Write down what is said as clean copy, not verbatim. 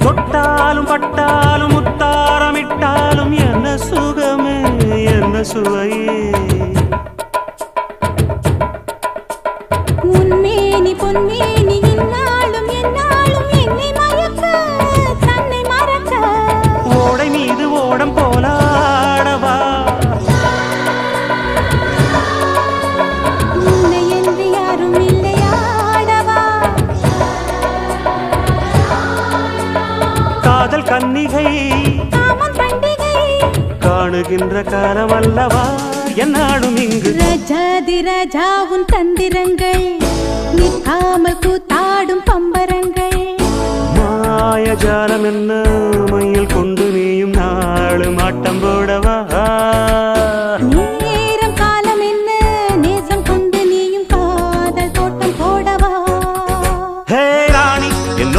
தொட்டாலும் பட்டாலும் முத்தாரமிட்டாலும் என்ன சுகமே என்ன சுவையே உன்மேனி பொன்மேனி இந்நாளும் எந்நாளும் என்னை மயக்க தன்னை மறக்க ஓடை மீது ஓடம் போலாடவா உன்னை என்று யாரும் இல்லையாடவா காதல் கன்னிகை காமம் பண்டிகை காணுகின்ற காலம் அல்லவா என்னாடும் இங்கு ரஜாதி ராஜாவும் தந்திரங்கள் நிற்காமல் கூத்தாடும் பம்பரங்கள் மாயஜாலம் என்ன மையில் கொண்டு நீயும் நாளும் ஆட்டம் போடவா